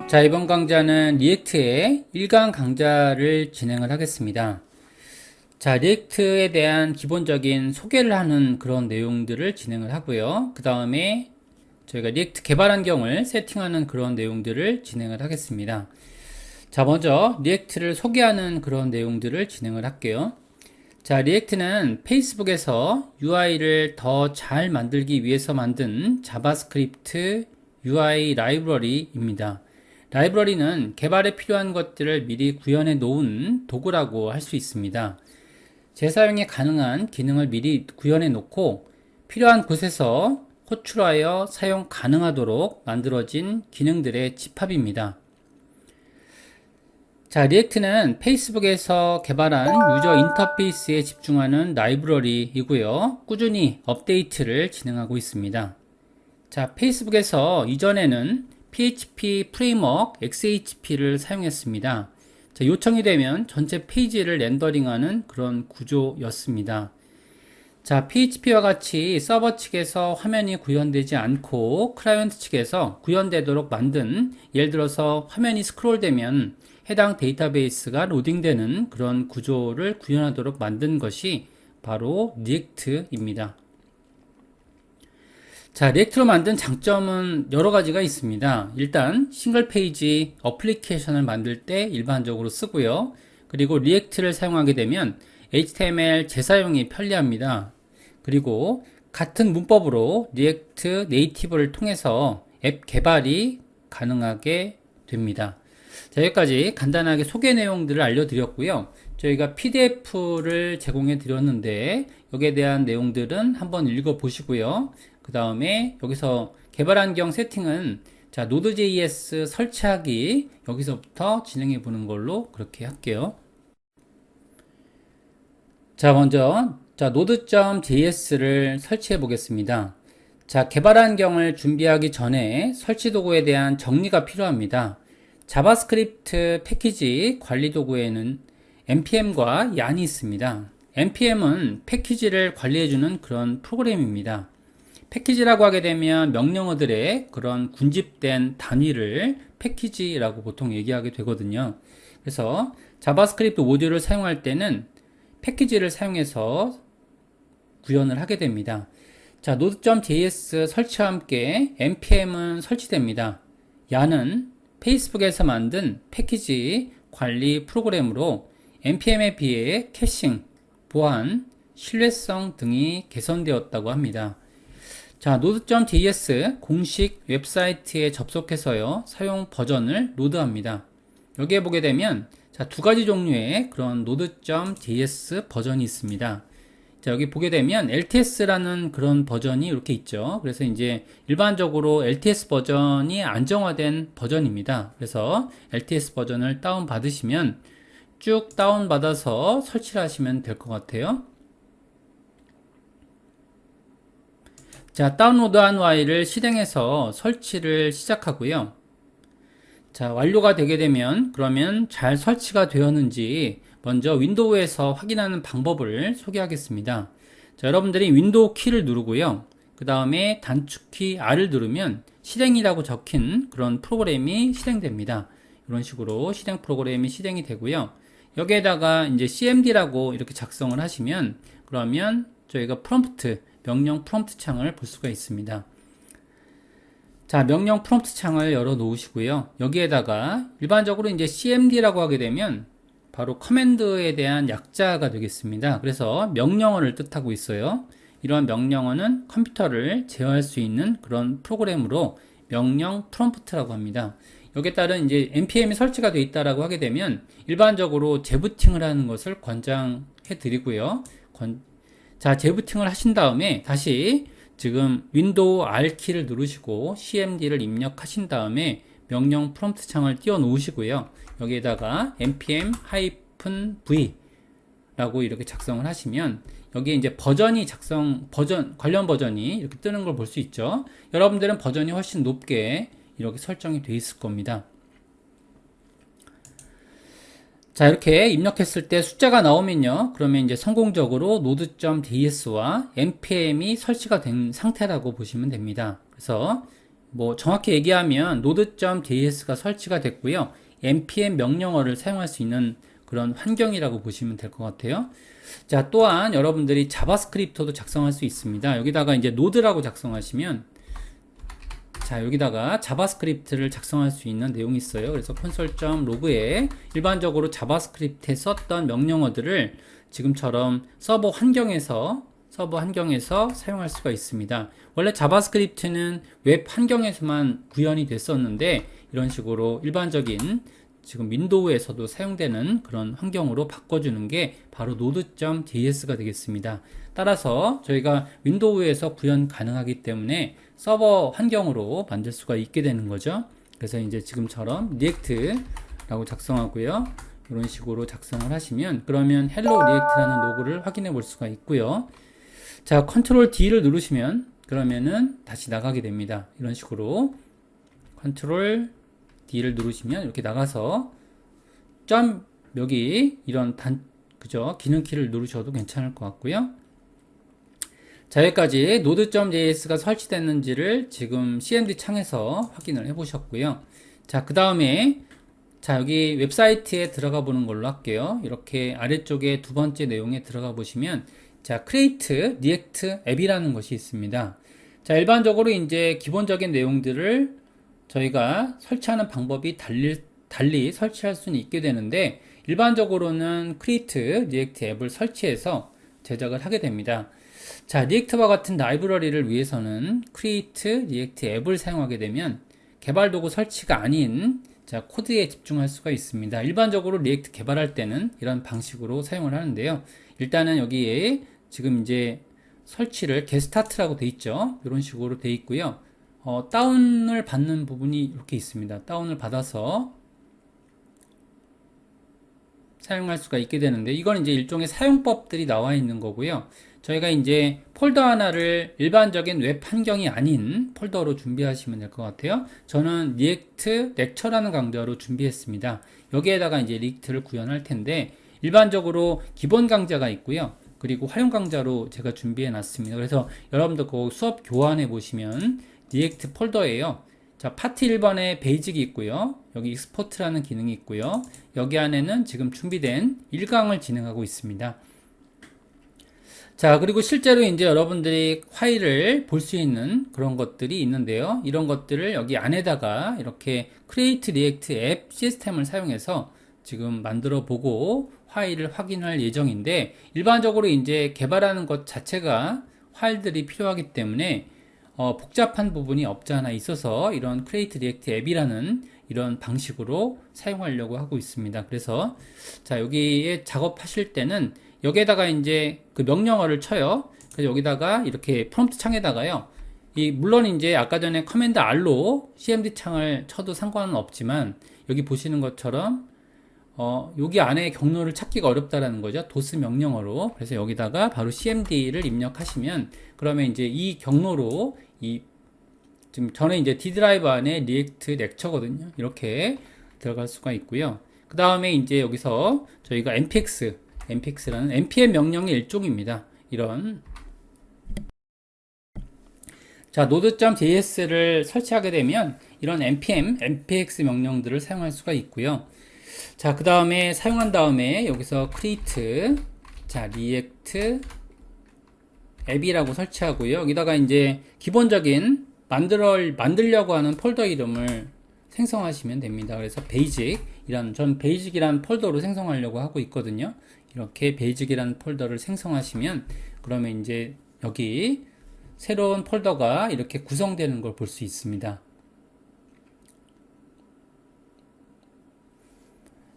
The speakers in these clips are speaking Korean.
자, 이번 강좌는 리액트의 1강 강좌를 진행을 하겠습니다. 자, 리액트에 대한 기본적인 소개를 하는 그런 내용들을 진행을 하고요. 그 다음에 저희가 리액트 개발 환경을 세팅하는 그런 내용들을 진행을 하겠습니다. 자, 먼저 리액트를 소개하는 그런 내용들을 진행을 할게요. 자, 리액트는 페이스북에서 UI를 더 잘 만들기 위해서 만든 자바스크립트 UI 라이브러리입니다. 라이브러리는 개발에 필요한 것들을 미리 구현해 놓은 도구라고 할 수 있습니다. 재사용이 가능한 기능을 미리 구현해 놓고 필요한 곳에서 호출하여 사용 가능하도록 만들어진 기능들의 집합입니다. 자, 리액트는 페이스북에서 개발한 유저 인터페이스에 집중하는 라이브러리이고요. 꾸준히 업데이트를 진행하고 있습니다. 자, 페이스북에서 이전에는 PHP 프레임워크 XHP를 사용했습니다. 자, 요청이 되면 전체 페이지를 렌더링하는 그런 구조였습니다. 자, PHP와 같이 서버 측에서 화면이 구현되지 않고 클라이언트 측에서 구현되도록 만든, 예를 들어서 화면이 스크롤되면 해당 데이터베이스가 로딩되는 그런 구조를 구현하도록 만든 것이 바로 리액트입니다. 자, 리액트로 만든 장점은 여러 가지가 있습니다. 일단 싱글 페이지 어플리케이션을 만들 때 일반적으로 쓰고요. 그리고 리액트를 사용하게 되면 HTML 재사용이 편리합니다. 그리고 같은 문법으로 리액트 네이티브를 통해서 앱 개발이 가능하게 됩니다. 자, 여기까지 간단하게 소개 내용들을 알려드렸고요. 저희가 PDF를 제공해 드렸는데 여기에 대한 내용들은 한번 읽어 보시고요. 그 다음에 여기서 개발 환경 세팅은 자, Node.js 설치하기 여기서부터 진행해 보는 걸로 그렇게 할게요. 자, 먼저 Node.js를 설치해 보겠습니다. 자, 개발 환경을 준비하기 전에 설치 도구에 대한 정리가 필요합니다. 자바스크립트 패키지 관리 도구에는 npm과 yan이 있습니다. npm은 패키지를 관리해주는 그런 프로그램입니다. 패키지라고 하게 되면 명령어들의 그런 군집된 단위를 패키지라고 보통 얘기하게 되거든요. 그래서 자바스크립트 모듈을 사용할 때는 패키지를 사용해서 구현을 하게 됩니다. 자, node.js 설치와 함께 npm은 설치됩니다. yan은 페이스북에서 만든 패키지 관리 프로그램으로 npm에 비해 캐싱, 보안, 신뢰성 등이 개선되었다고 합니다. 자, node.js 공식 웹사이트에 접속해서요, 사용 버전을 로드합니다. 여기에 보게 되면 자, 두 가지 종류의 그런 node.js 버전이 있습니다. 자, 여기 보게 되면 LTS라는 그런 버전이 이렇게 있죠. 그래서 이제 일반적으로 LTS 버전이 안정화된 버전입니다. 그래서 LTS 버전을 다운 받으시면 쭉 다운 받아서 설치를 하시면 될 것 같아요. 자, 다운로드한 파일을 실행해서 설치를 시작하고요. 자, 완료가 되게 되면 그러면 잘 설치가 되었는지 먼저 윈도우에서 확인하는 방법을 소개하겠습니다. 자, 여러분들이 윈도우 키를 누르고요. 그 다음에 단축키 R을 누르면 실행이라고 적힌 그런 프로그램이 실행됩니다. 이런 식으로 실행 프로그램이 실행이 되고요. 여기에다가 이제 cmd라고 이렇게 작성을 하시면 그러면 저희가 프롬프트, 명령 프롬프트 창을 볼 수가 있습니다. 자, 명령 프롬프트 창을 열어 놓으시고요. 여기에다가 일반적으로 이제 cmd라고 하게 되면 바로 커맨드에 대한 약자가 되겠습니다. 그래서 명령어를 뜻하고 있어요. 이러한 명령어는 컴퓨터를 제어할 수 있는 그런 프로그램으로 명령 프롬프트라고 합니다. 여기에 따른 이제 npm이 설치가 되어 있다라고 하게 되면 일반적으로 재부팅을 하는 것을 권장해 드리고요. 자, 재부팅을 하신 다음에 다시 지금 윈도우 R키를 누르시고 cmd를 입력하신 다음에 명령 프롬프트 창을 띄워 놓으시고요. 여기에다가 npm-v 라고 이렇게 작성을 하시면 여기에 이제 관련 버전이 이렇게 뜨는 걸 볼 수 있죠. 여러분들은 버전이 훨씬 높게 이렇게 설정이 되어 있을 겁니다. 자, 이렇게 입력했을 때 숫자가 나오면요, 그러면 이제 성공적으로 node.js와 npm이 설치가 된 상태라고 보시면 됩니다. 그래서 뭐 정확히 얘기하면 node.js가 설치가 됐고요. npm 명령어를 사용할 수 있는 그런 환경이라고 보시면 될 것 같아요. 자, 또한 여러분들이 자바스크립트도 작성할 수 있습니다. 여기다가 이제 노드라고 작성하시면, 자, 여기다가 자바스크립트를 작성할 수 있는 내용이 있어요. 그래서 console.log에 일반적으로 자바스크립트에 썼던 명령어들을 지금처럼 서버 환경에서 사용할 수가 있습니다. 원래 자바스크립트는 웹 환경에서만 구현이 됐었는데, 이런 식으로 일반적인 지금 윈도우에서도 사용되는 그런 환경으로 바꿔주는 게 바로 node.js가 되겠습니다. 따라서 저희가 윈도우에서 구현 가능하기 때문에 서버 환경으로 만들 수가 있게 되는 거죠. 그래서 이제 지금처럼 react라고 작성하고요. 이런 식으로 작성을 하시면, 그러면 hello react라는 로고를 확인해 볼 수가 있고요. 자, 컨트롤 D를 누르시면 그러면은 다시 나가게 됩니다. 이런 식으로 컨트롤 D를 누르시면 이렇게 나가서 점 여기 이런 그죠? 기능키를 누르셔도 괜찮을 것 같고요. 자, 여기까지 node.js가 설치됐는지를 지금 cmd 창에서 확인을 해 보셨고요. 자, 그 다음에 자, 여기 웹사이트에 들어가 보는 걸로 할게요. 이렇게 아래쪽에 두 번째 내용에 들어가 보시면, 자, create react 앱이라는 것이 있습니다. 자, 일반적으로 이제 기본적인 내용들을 저희가 설치하는 방법이 달리 설치할 수는 있게 되는데, 일반적으로는 create react 앱을 설치해서 제작을 하게 됩니다. 자, 리액트와 같은 라이브러리를 위해서는 create react 앱을 사용하게 되면 개발 도구 설치가 아닌 자, 코드에 집중할 수가 있습니다. 일반적으로 리액트 개발할 때는 이런 방식으로 사용을 하는데요. 일단은 여기에 지금 이제 설치를 getStart라고 돼 있죠. 이런 식으로 돼 있고요. 다운을 받는 부분이 이렇게 있습니다. 다운을 받아서 사용할 수가 있게 되는데, 이건 이제 일종의 사용법들이 나와 있는 거고요. 저희가 이제 폴더 하나를 일반적인 웹 환경이 아닌 폴더로 준비하시면 될 것 같아요. 저는 리액트 렉처라는 강좌로 준비했습니다. 여기에다가 이제 리액트를 구현할 텐데, 일반적으로 기본 강좌가 있고요. 그리고 활용 강좌로 제가 준비해 놨습니다. 그래서 여러분들 그 수업 교환해 보시면 리액트 폴더예요. 자, 파트 1번에 베이직이 있고요. 여기 익스포트라는 기능이 있고요. 여기 안에는 지금 준비된 1강을 진행하고 있습니다. 자, 그리고 실제로 이제 여러분들이 파일을 볼 수 있는 그런 것들이 있는데요. 이런 것들을 여기 안에다가 이렇게 Create React 앱 시스템을 사용해서 지금 만들어 보고 파일을 확인할 예정인데, 일반적으로 이제 개발하는 것 자체가 파일들이 필요하기 때문에 복잡한 부분이 없지 않아 있어서 이런 Create React 앱이라는 이런 방식으로 사용하려고 하고 있습니다. 그래서 자, 여기에 작업하실 때는 여기에다가 이제 그 명령어를 쳐요. 그래서 여기다가 이렇게 프롬프트 창에다가요. 물론 이제 아까 전에 커맨드 R로 cmd 창을 쳐도 상관은 없지만, 여기 보시는 것처럼 여기 안에 경로를 찾기가 어렵다라는 거죠. 도스 명령어로. 그래서 여기다가 바로 cmd를 입력하시면, 그러면 이제 이 경로로 지금 전에 이제 D 드라이브 안에 리액트 렉처거든요. 이렇게 들어갈 수가 있고요. 그 다음에 이제 여기서 저희가 npx라는 npm 명령의 일종입니다. 이런 자, node.js를 설치하게 되면 이런 npx 명령들을 사용할 수가 있고요. 자, 그 다음에 사용한 다음에 여기서 create 자, react 앱이라고 설치하고요. 여기다가 이제 기본적인 만들려고 하는 폴더 이름을 생성하시면 됩니다. 그래서 전 베이직이라는 폴더로 생성하려고 하고 있거든요. 이렇게 베이직이라는 폴더를 생성하시면, 그러면 이제 여기 새로운 폴더가 이렇게 구성되는 걸 볼 수 있습니다.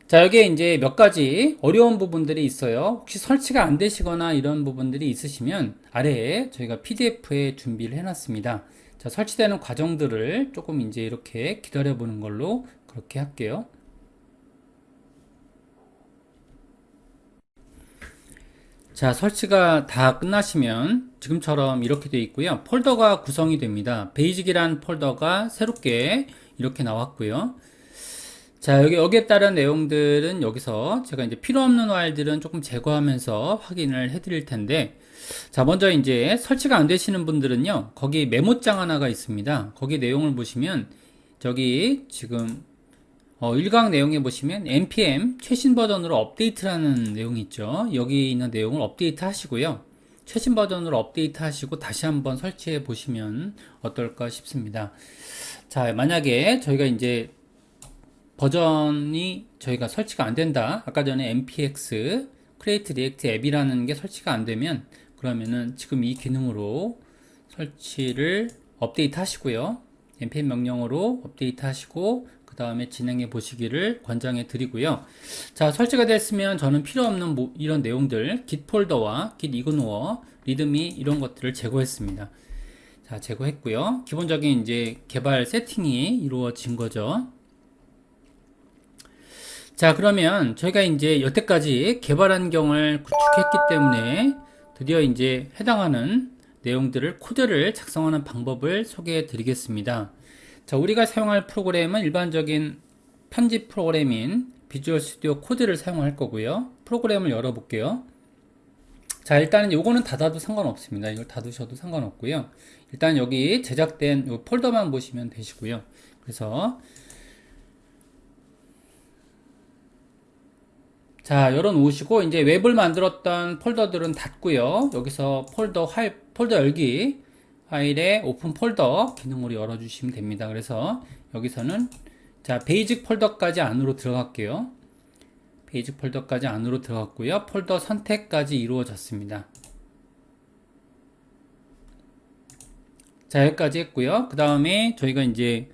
자, 여기에 이제 몇 가지 어려운 부분들이 있어요. 혹시 설치가 안 되시거나 이런 부분들이 있으시면 아래에 저희가 PDF에 준비를 해놨습니다. 자, 설치되는 과정들을 조금 이제 이렇게 기다려 보는 걸로 그렇게 할게요. 자, 설치가 다 끝나시면 지금처럼 이렇게 되어 있고요. 폴더가 구성이 됩니다. 베이직이란 폴더가 새롭게 이렇게 나왔고요. 자, 여기에 따른 내용들은 여기서 제가 이제 필요 없는 파일들은 조금 제거하면서 확인을 해 드릴 텐데, 자, 먼저 이제 설치가 안 되시는 분들은요, 거기 메모장 하나가 있습니다. 거기 내용을 보시면, 저기 지금 1강 내용에 보시면 npm 최신 버전으로 업데이트라는 내용이 있죠. 여기 있는 내용을 업데이트 하시고요. 최신 버전으로 업데이트 하시고 다시 한번 설치해 보시면 어떨까 싶습니다. 자, 만약에 저희가 이제 버전이 저희가 설치가 안 된다. 아까 전에 npx create react app이라는 게 설치가 안 되면, 그러면은 지금 이 기능으로 설치를 업데이트 하시고요. npm 명령어로 업데이트 하시고 그 다음에 진행해 보시기를 권장해 드리고요. 자, 설치가 됐으면 저는 필요 없는 이런 내용들 git 폴더와 git ignore, readme 이런 것들을 제거했습니다. 자, 제거했고요. 기본적인 이제 개발 세팅이 이루어진 거죠. 자, 그러면 저희가 이제 여태까지 개발 환경을 구축했기 때문에 드디어 이제 해당하는 내용들을 코드를 작성하는 방법을 소개해 드리겠습니다. 자, 우리가 사용할 프로그램은 일반적인 편집 프로그램인 비주얼 스튜디오 코드를 사용할 거고요. 프로그램을 열어 볼게요. 자, 일단은 요거는 닫아도 상관없습니다. 이걸 닫으셔도 상관없고요. 일단 여기 제작된 요 폴더만 보시면 되시고요. 그래서 자, 열어 놓으시고 이제 웹을 만들었던 폴더들은 닫고요. 여기서 폴더 열기 파일에 오픈 폴더 기능으로 열어 주시면 됩니다. 그래서 여기서는 자, 베이직 폴더까지 안으로 들어갈게요. 베이직 폴더까지 안으로 들어갔고요. 폴더 선택까지 이루어졌습니다. 자, 여기까지 했고요. 그 다음에 저희가 이제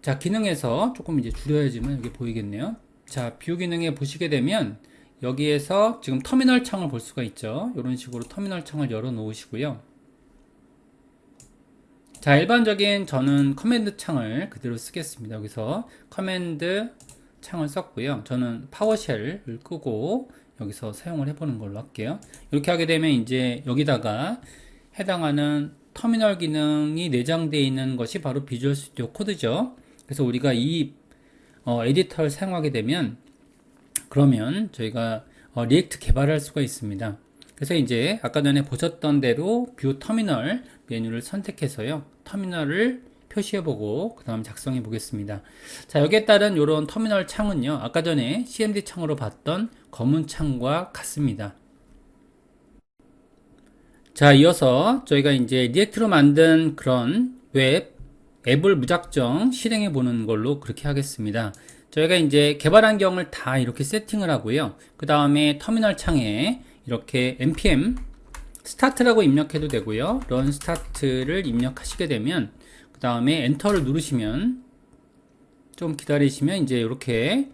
자, 기능에서 조금 이제 줄여야지만 여기 보이겠네요. 자, 뷰 기능에 보시게 되면 여기에서 지금 터미널 창을 볼 수가 있죠. 이런 식으로 터미널 창을 열어 놓으시고요. 자, 일반적인 저는 커맨드 창을 그대로 쓰겠습니다. 여기서 커맨드 창을 썼고요. 저는 파워쉘을 끄고 여기서 사용을 해보는 걸로 할게요. 이렇게 하게 되면 이제 여기다가 해당하는 터미널 기능이 내장되어 있는 것이 바로 비주얼 스튜디오 코드죠. 그래서 우리가 이 에디터를 사용하게 되면 그러면 저희가 리액트 개발할 수가 있습니다. 그래서 이제 아까 전에 보셨던 대로 뷰 터미널 메뉴를 선택해서요. 터미널을 표시해보고 그 다음 작성해 보겠습니다. 자, 여기에 따른 이런 터미널 창은요. 아까 전에 cmd 창으로 봤던 검은 창과 같습니다. 자, 이어서 저희가 이제 리액트로 만든 그런 웹 앱을 무작정 실행해 보는 걸로 그렇게 하겠습니다. 저희가 이제 개발 환경을 다 이렇게 세팅을 하고요. 그 다음에 터미널 창에 이렇게 npm 스타트라고 입력해도 되고요. run start를 입력하시게 되면 그 다음에 엔터를 누르시면 좀 기다리시면 이제 이렇게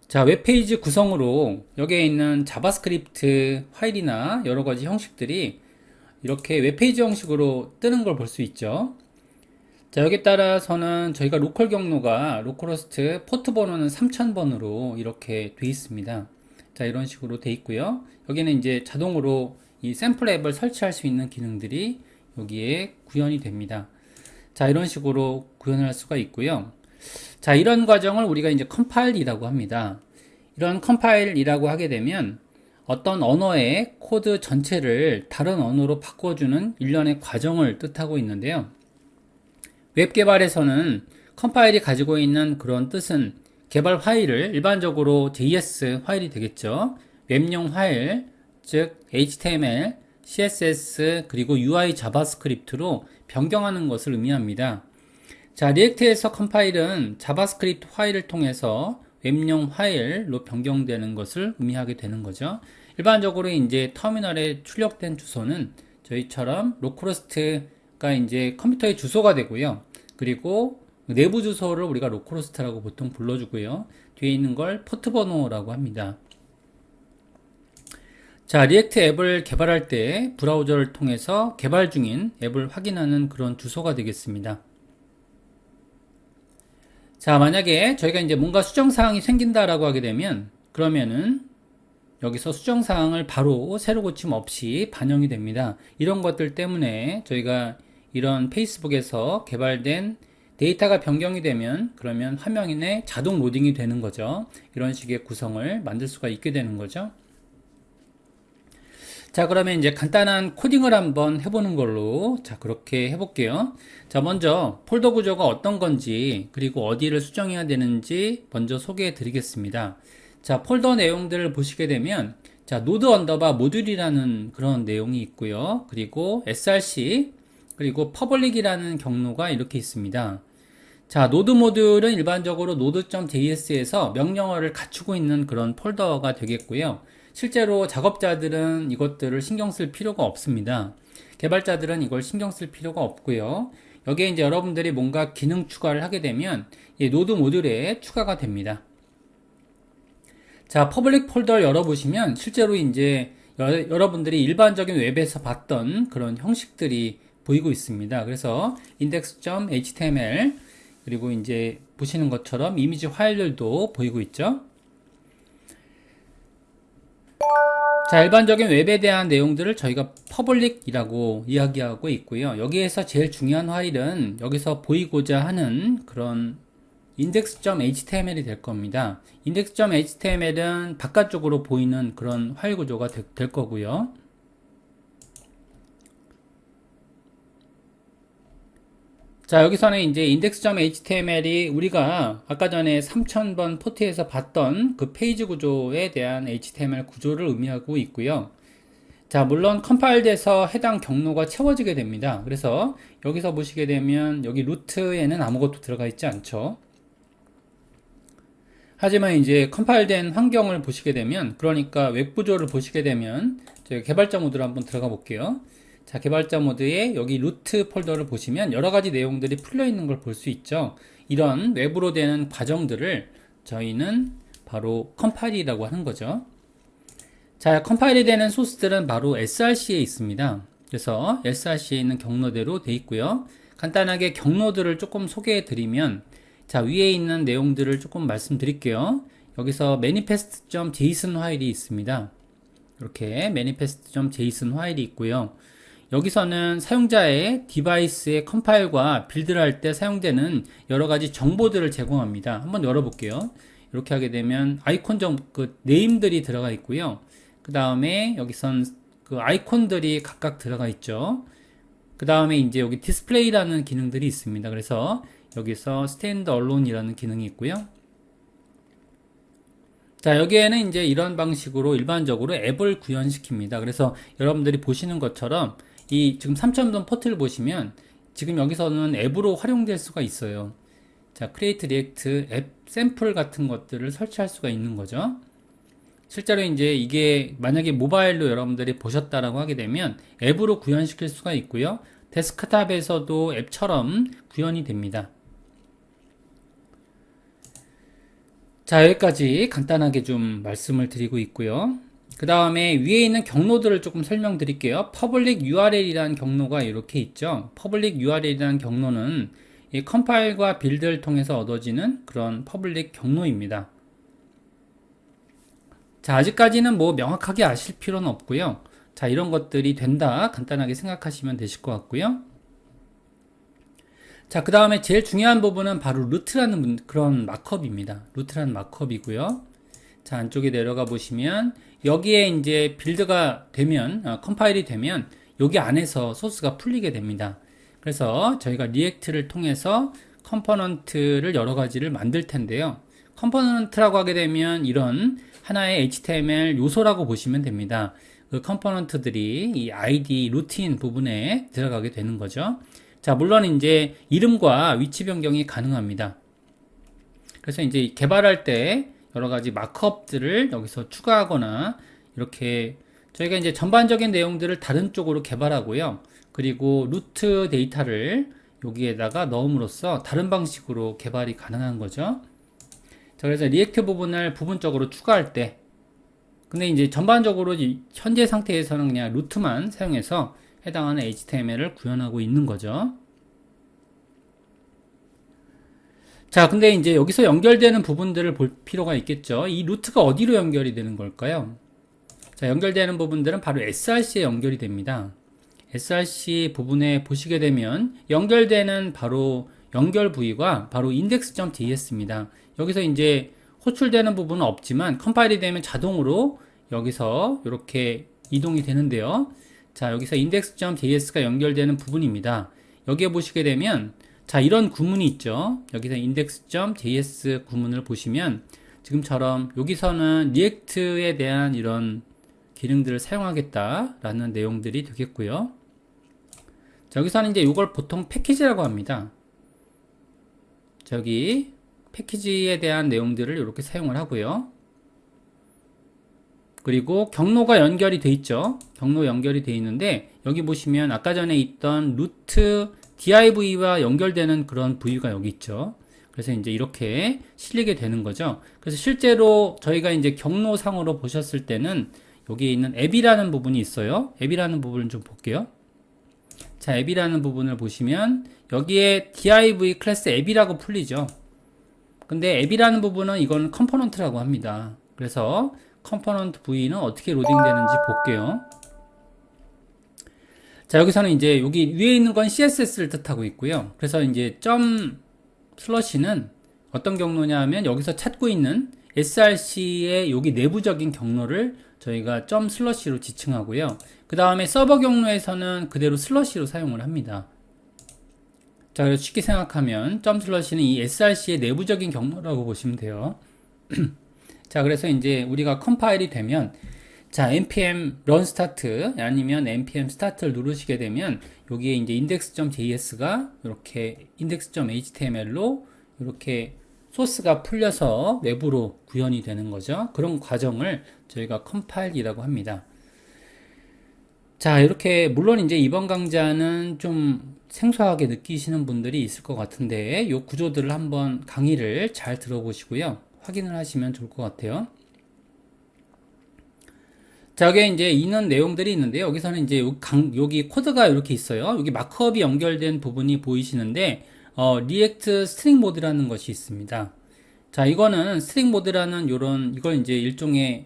자, 웹페이지 구성으로 여기에 있는 자바스크립트 파일이나 여러 가지 형식들이 이렇게 웹페이지 형식으로 뜨는 걸 볼 수 있죠. 자, 여기에 따라서는 저희가 로컬 경로가 로컬호스트 포트 번호는 3000번으로 이렇게 돼 있습니다. 자, 이런 식으로 돼 있고요. 여기는 이제 자동으로 이 샘플 앱을 설치할 수 있는 기능들이 여기에 구현이 됩니다. 자, 이런 식으로 구현을 할 수가 있고요. 자, 이런 과정을 우리가 이제 컴파일이라고 합니다. 이런 컴파일이라고 하게 되면 어떤 언어의 코드 전체를 다른 언어로 바꿔주는 일련의 과정을 뜻하고 있는데요. 웹 개발에서는 컴파일이 가지고 있는 그런 뜻은 개발 파일을 일반적으로 JS 파일이 되겠죠. 웹용 파일, 즉 HTML, CSS 그리고 UI 자바스크립트로 변경하는 것을 의미합니다. 자, 리액트에서 컴파일은 자바스크립트 파일을 통해서 웹용 파일로 변경되는 것을 의미하게 되는 거죠. 일반적으로 이제 터미널에 출력된 주소는 저희처럼 로컬호스트가 이제 컴퓨터의 주소가 되고요. 그리고 내부 주소를 우리가 로컬호스트라고 보통 불러주고요. 뒤에 있는 걸 포트 번호라고 합니다. 자, 리액트 앱을 개발할 때 브라우저를 통해서 개발 중인 앱을 확인하는 그런 주소가 되겠습니다. 자, 만약에 저희가 이제 뭔가 수정사항이 생긴다라고 하게 되면 그러면은 여기서 수정사항을 바로 새로 고침 없이 반영이 됩니다. 이런 것들 때문에 저희가 이런 페이스북에서 개발된 데이터가 변경이 되면 그러면 화면에 자동 로딩이 되는 거죠. 이런 식의 구성을 만들 수가 있게 되는 거죠. 자, 그러면 이제 간단한 코딩을 한번 해보는 걸로, 자, 그렇게 해볼게요. 자, 먼저 폴더 구조가 어떤 건지, 그리고 어디를 수정해야 되는지 먼저 소개해 드리겠습니다. 자, 폴더 내용들을 보시게 되면, 자, 노드 언더바 모듈이라는 그런 내용이 있고요. 그리고 src, 그리고 퍼블릭이라는 경로가 이렇게 있습니다. 자, 노드 모듈은 일반적으로 node.js에서 명령어를 갖추고 있는 그런 폴더가 되겠고요. 실제로 작업자들은 이것들을 신경 쓸 필요가 없습니다. 개발자들은 이걸 신경 쓸 필요가 없고요. 여기에 이제 여러분들이 뭔가 기능 추가를 하게 되면 이 노드 모듈에 추가가 됩니다. 자, 퍼블릭 폴더를 열어보시면 실제로 이제 여러분들이 일반적인 웹에서 봤던 그런 형식들이 보이고 있습니다. 그래서 index.html 그리고 이제 보시는 것처럼 이미지 파일들도 보이고 있죠. 자, 일반적인 웹에 대한 내용들을 저희가 퍼블릭이라고 이야기하고 있고요. 여기에서 제일 중요한 파일은 여기서 보이고자 하는 그런 index.html이 될 겁니다. index.html은 바깥쪽으로 보이는 그런 파일 구조가 될 거고요. 자, 여기서는 이제 index.html이 우리가 아까 전에 3000번 포트에서 봤던 그 페이지 구조에 대한 HTML 구조를 의미하고 있고요. 자, 물론 컴파일 돼서 해당 경로가 채워지게 됩니다. 그래서 여기서 보시게 되면 여기 루트에는 아무것도 들어가 있지 않죠. 하지만 이제 컴파일 된 환경을 보시게 되면, 그러니까 웹 구조를 보시게 되면, 저희 개발자 모드로 한번 들어가 볼게요. 자, 개발자 모드에 여기 루트 폴더를 보시면 여러 가지 내용들이 풀려 있는 걸 볼 수 있죠. 이런 웹으로 되는 과정들을 저희는 바로 컴파일이라고 하는 거죠. 자, 컴파일이 되는 소스들은 바로 src에 있습니다. 그래서 src에 있는 경로대로 돼 있고요. 간단하게 경로들을 조금 소개해 드리면, 자, 위에 있는 내용들을 조금 말씀드릴게요. 여기서 manifest.json 파일이 있습니다. 이렇게 manifest.json 파일이 있고요. 여기서는 사용자의 디바이스의 컴파일과 빌드를 할 때 사용되는 여러 가지 정보들을 제공합니다. 한번 열어볼게요. 이렇게 하게 되면 아이콘 그 네임들이 들어가 있고요. 그 다음에 여기선 그 아이콘들이 각각 들어가 있죠. 그 다음에 이제 여기 디스플레이라는 기능들이 있습니다. 그래서 여기서 stand alone이라는 기능이 있고요. 자, 여기에는 이제 이런 방식으로 일반적으로 앱을 구현시킵니다. 그래서 여러분들이 보시는 것처럼 이 지금 3000번 포트를 보시면 지금 여기서는 앱으로 활용될 수가 있어요. 자, create react 앱 샘플 같은 것들을 설치할 수가 있는 거죠. 실제로 이제 이게 만약에 모바일로 여러분들이 보셨다라고 하게 되면 앱으로 구현시킬 수가 있고요. 데스크탑에서도 앱처럼 구현이 됩니다. 자, 여기까지 간단하게 좀 말씀을 드리고 있고요. 그 다음에 위에 있는 경로들을 조금 설명드릴게요. public URL이라는 경로가 이렇게 있죠. public URL이라는 경로는 이 컴파일과 빌드를 통해서 얻어지는 그런 퍼블릭 경로입니다. 자, 아직까지는 뭐 명확하게 아실 필요는 없고요. 자, 이런 것들이 된다 간단하게 생각하시면 되실 것 같고요. 자, 그 다음에 제일 중요한 부분은 바로 루트라는 그런 마크업입니다. 루트라는 마크업이고요. 자, 안쪽에 내려가 보시면 여기에 이제 빌드가 되면 컴파일이 되면 여기 안에서 소스가 풀리게 됩니다. 그래서 저희가 리액트를 통해서 컴포넌트를 여러 가지를 만들 텐데요. 컴포넌트라고 하게 되면 이런 하나의 HTML 요소라고 보시면 됩니다. 그 컴포넌트들이 이 ID 루틴 부분에 들어가게 되는 거죠. 자, 물론 이제 이름과 위치 변경이 가능합니다. 그래서 이제 개발할 때 여러 가지 마크업들을 여기서 추가하거나 이렇게 저희가 이제 전반적인 내용들을 다른 쪽으로 개발하고요. 그리고 루트 데이터를 여기에다가 넣음으로써 다른 방식으로 개발이 가능한 거죠. 자, 그래서 리액트 부분을 부분적으로 추가할 때 근데 이제 전반적으로 현재 상태에서는 그냥 루트만 사용해서 해당하는 HTML을 구현하고 있는 거죠. 자, 근데 이제 여기서 연결되는 부분들을 볼 필요가 있겠죠. 이 루트가 어디로 연결이 되는 걸까요? 자, 연결되는 부분들은 바로 src에 연결이 됩니다. src 부분에 보시게 되면 연결되는 바로 연결 부위가 바로 index.js입니다. 여기서 이제 호출되는 부분은 없지만 컴파일이 되면 자동으로 여기서 이렇게 이동이 되는데요. 자, 여기서 index.js가 연결되는 부분입니다. 여기에 보시게 되면 자, 이런 구문이 있죠. 여기서 index.js 구문을 보시면 지금처럼 여기서는 리액트에 대한 이런 기능들을 사용하겠다라는 내용들이 되겠고요. 자, 여기서는 이제 이걸 보통 패키지라고 합니다. 저기 패키지에 대한 내용들을 이렇게 사용을 하고요. 그리고 경로가 연결이 돼 있죠. 경로 연결이 돼 있는데 여기 보시면 아까 전에 있던 루트 div와 연결되는 그런 부위가 여기 있죠. 그래서 이제 이렇게 실리게 되는 거죠. 그래서 실제로 저희가 이제 경로상으로 보셨을 때는 여기 있는 앱이라는 부분이 있어요. 앱이라는 부분을 좀 볼게요. 자, 앱이라는 부분을 보시면 여기에 div 클래스 앱이라고 풀리죠. 근데 앱이라는 부분은 이건 컴포넌트라고 합니다. 그래서 컴포넌트 부위는 어떻게 로딩되는지 볼게요. 자, 여기서는 이제 여기 위에 있는 건 CSS를 뜻하고 있고요. 그래서 이제 점 슬러시는 어떤 경로냐 하면 여기서 찾고 있는 src의 여기 내부적인 경로를 저희가 점 슬러시로 지칭하고요. 그 다음에 서버 경로에서는 그대로 슬러시로 사용을 합니다. 자, 그래서 쉽게 생각하면 점 슬러시는 이 src의 내부적인 경로라고 보시면 돼요. 자, 그래서 이제 우리가 컴파일이 되면 자, npm run start 아니면 npm start를 누르시게 되면 여기에 이제 index.js가 이렇게 index.html로 이렇게 소스가 풀려서 외부로 구현이 되는 거죠. 그런 과정을 저희가 컴파일이라고 합니다. 자, 이렇게 물론 이제 이번 강좌는 좀 생소하게 느끼시는 분들이 있을 것 같은데 이 구조들을 한번 강의를 잘 들어보시고요. 확인을 하시면 좋을 것 같아요. 자, 여기에 이제 있는 내용들이 있는데요. 여기서는 이제 여기 코드가 이렇게 있어요. 여기 마크업이 연결된 부분이 보이시는데, 리액트 스트링 모드라는 것이 있습니다. 자, 이거는 스트링 모드라는 이걸 이제 일종의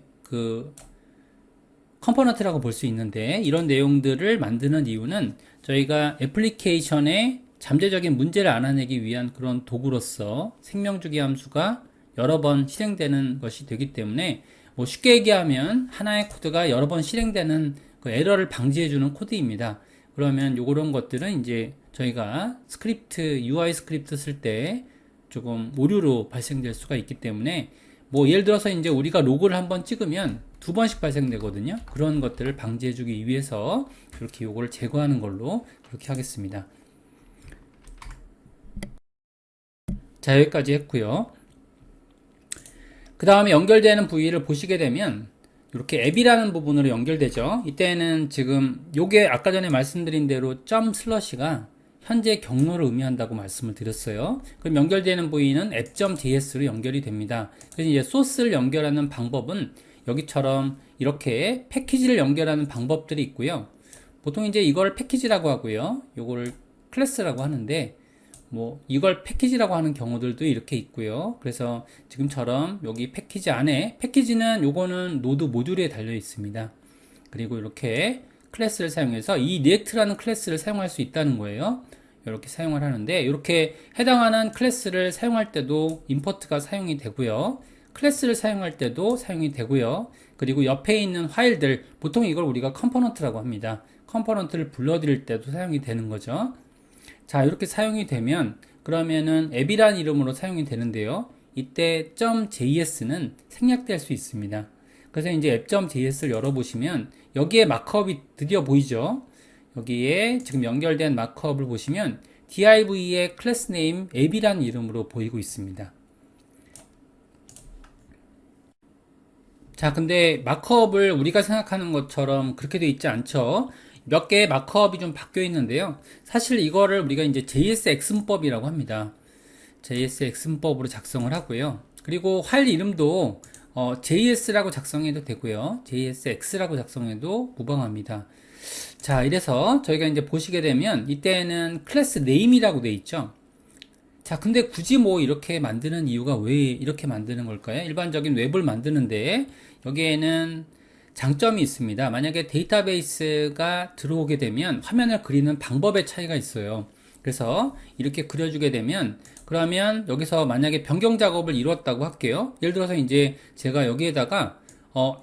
컴포넌트라고 볼 수 있는데, 이런 내용들을 만드는 이유는 저희가 애플리케이션에 잠재적인 문제를 알아내기 위한 그런 도구로서 생명주기 함수가 여러 번 실행되는 것이 되기 때문에 뭐 쉽게 얘기하면 하나의 코드가 여러 번 실행되는 그 에러를 방지해주는 코드입니다. 그러면 요런 것들은 이제 저희가 스크립트, UI 스크립트 쓸 때 조금 오류로 발생될 수가 있기 때문에 뭐 예를 들어서 이제 우리가 로그를 한번 찍으면 2번씩 발생되거든요. 그런 것들을 방지해주기 위해서 이렇게 요거를 제거하는 걸로 그렇게 하겠습니다. 자, 여기까지 했고요. 그 다음에 연결되는 부위를 보시게 되면 이렇게 앱이라는 부분으로 연결되죠. 이때는 지금 요게 아까 전에 말씀드린 대로 점 슬러시가 현재 경로를 의미한다고 말씀을 드렸어요. 그럼 연결되는 부위는 app.js로 연결이 됩니다. 그래서 이제 소스를 연결하는 방법은 여기처럼 이렇게 패키지를 연결하는 방법들이 있고요. 보통 이제 이걸 패키지라고 하고요. 요거를 클래스라고 하는데 뭐 이걸 패키지라고 하는 경우들도 이렇게 있고요. 그래서 지금처럼 여기 패키지 안에 패키지는 요거는 노드 모듈에 달려 있습니다. 그리고 이렇게 클래스를 사용해서 이 리액트라는 클래스를 사용할 수 있다는 거예요. 이렇게 사용을 하는데 이렇게 해당하는 클래스를 사용할 때도 임포트가 사용이 되고요. 클래스를 사용할 때도 사용이 되고요. 그리고 옆에 있는 파일들 보통 이걸 우리가 컴포넌트라고 합니다. 컴포넌트를 불러드릴 때도 사용이 되는 거죠. 자, 이렇게 사용이 되면 그러면은 앱이라는 이름으로 사용이 되는데요. 이때 .js는 생략될 수 있습니다. 그래서 이제 app.js를 열어보시면 여기에 마크업이 드디어 보이죠. 여기에 지금 연결된 마크업을 보시면 div의 클래스 네임 앱이라는 이름으로 보이고 있습니다. 자, 근데 마크업을 우리가 생각하는 것처럼 그렇게 돼 있지 않죠. 몇 개의 마크업이 좀 바뀌어 있는데요. 사실 이거를 우리가 이제 JS 엑슨법이라고 합니다. JS 엑슨법으로 작성을 하고요. 그리고 파일 이름도 JS라고 작성해도 되고요. JSX라고 작성해도 무방합니다. 자, 이래서 저희가 이제 보시게 되면 이때는 클래스 네임이라고 돼 있죠. 자, 근데 굳이 뭐 이렇게 만드는 이유가 왜 이렇게 만드는 걸까요? 일반적인 웹을 만드는데 여기에는 장점이 있습니다. 만약에 데이터베이스가 들어오게 되면 화면을 그리는 방법의 차이가 있어요. 그래서 이렇게 그려주게 되면, 그러면 여기서 만약에 변경 작업을 이루었다고 할게요. 예를 들어서 이제 제가 여기에다가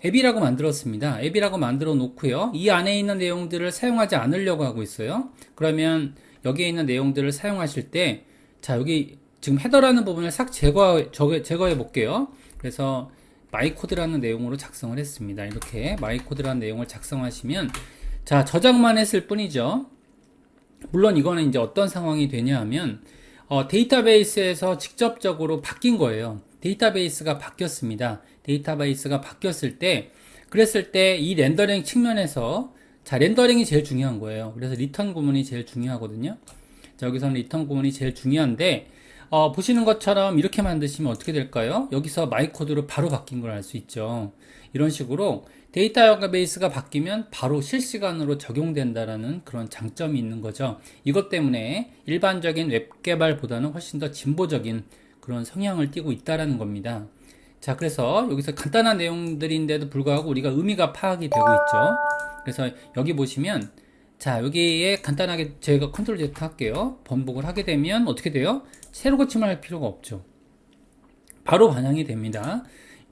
앱이라고 만들었습니다. 앱이라고 만들어 놓고요. 이 안에 있는 내용들을 사용하지 않으려고 하고 있어요. 그러면 여기에 있는 내용들을 사용하실 때, 자, 여기 지금 헤더라는 부분을 싹 제거해 볼게요. 그래서 마이코드라는 내용으로 작성을 했습니다. 이렇게 마이코드라는 내용을 작성하시면, 자, 저장만 했을 뿐이죠. 물론 이거는 이제 어떤 상황이 되냐 하면 데이터베이스에서 직접적으로 바뀐 거예요. 데이터베이스가 바뀌었습니다. 데이터베이스가 바뀌었을 때, 그랬을 때 이 렌더링 측면에서, 자, 렌더링이 제일 중요한 거예요. 그래서 리턴 구문이 제일 중요하거든요. 자, 여기서는 리턴 구문이 제일 중요한데, 보시는 것처럼 이렇게 만드시면 어떻게 될까요? 여기서 마이 코드로 바로 바뀐 걸 알 수 있죠. 이런 식으로 데이터베이스가 바뀌면 바로 실시간으로 적용된다라는 그런 장점이 있는 거죠. 이것 때문에 일반적인 웹 개발보다는 훨씬 더 진보적인 그런 성향을 띠고 있다라는 겁니다. 자, 그래서 여기서 간단한 내용들인데도 불구하고 우리가 의미가 파악이 되고 있죠. 그래서 여기 보시면, 자, 여기에 간단하게 제가 컨트롤 Z 할게요. 번복을 하게 되면 어떻게 돼요? 새로 고침을 할 필요가 없죠. 바로 반영이 됩니다.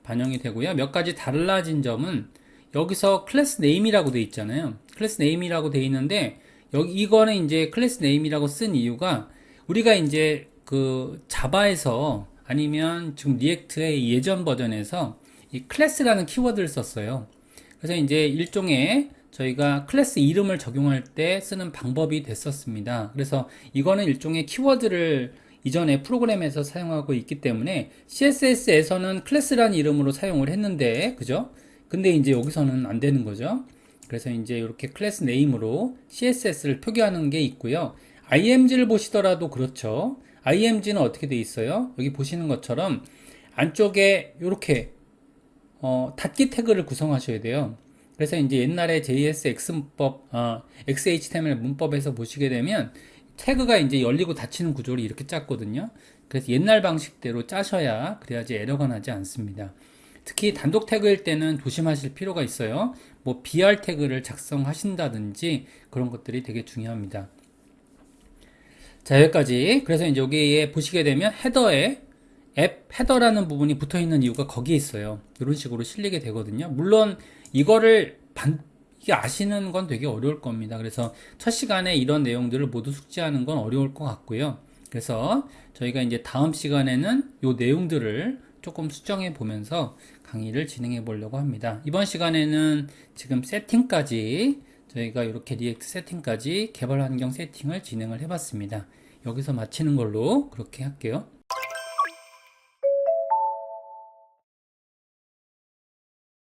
반영이 되고요. 몇 가지 달라진 점은, 여기서 클래스 네임이라고 되어 있잖아요. 클래스 네임이라고 되어 있는데, 여기 이거는 이제 클래스 네임이라고 쓴 이유가, 우리가 이제 그 자바에서 아니면 지금 리액트의 예전 버전에서 이 클래스라는 키워드를 썼어요. 그래서 이제 일종의 저희가 클래스 이름을 적용할 때 쓰는 방법이 됐었습니다. 그래서 이거는 일종의 키워드를 이전에 프로그램에서 사용하고 있기 때문에 CSS에서는 클래스라는 이름으로 사용을 했는데, 그죠? 근데 이제 여기서는 안 되는 거죠. 그래서 이제 이렇게 클래스 네임으로 CSS를 표기하는 게 있고요. IMG를 보시더라도 그렇죠. IMG는 어떻게 돼 있어요? 여기 보시는 것처럼 안쪽에 이렇게 닫기 태그를 구성하셔야 돼요. 그래서 이제 옛날에 JSX 문법, XHTML 문법에서 보시게 되면 태그가 이제 열리고 닫히는 구조를 이렇게 짰거든요. 그래서 옛날 방식대로 짜셔야, 그래야지 에러가 나지 않습니다. 특히 단독 태그일 때는 조심하실 필요가 있어요. 뭐 BR 태그를 작성하신다든지 그런 것들이 되게 중요합니다. 자, 여기까지. 그래서 이제 여기에 보시게 되면 헤더에 앱 헤더라는 부분이 붙어 있는 이유가 거기에 있어요. 이런 식으로 실리게 되거든요. 물론 이거를 이게 아시는 건 되게 어려울 겁니다. 그래서 첫 시간에 이런 내용들을 모두 숙지하는 건 어려울 것 같고요. 그래서 저희가 이제 다음 시간에는 이 내용들을 조금 수정해 보면서 강의를 진행해 보려고 합니다. 이번 시간에는 지금 세팅까지, 저희가 이렇게 리액트 세팅까지 개발 환경 세팅을 진행을 해 봤습니다. 여기서 마치는 걸로 그렇게 할게요.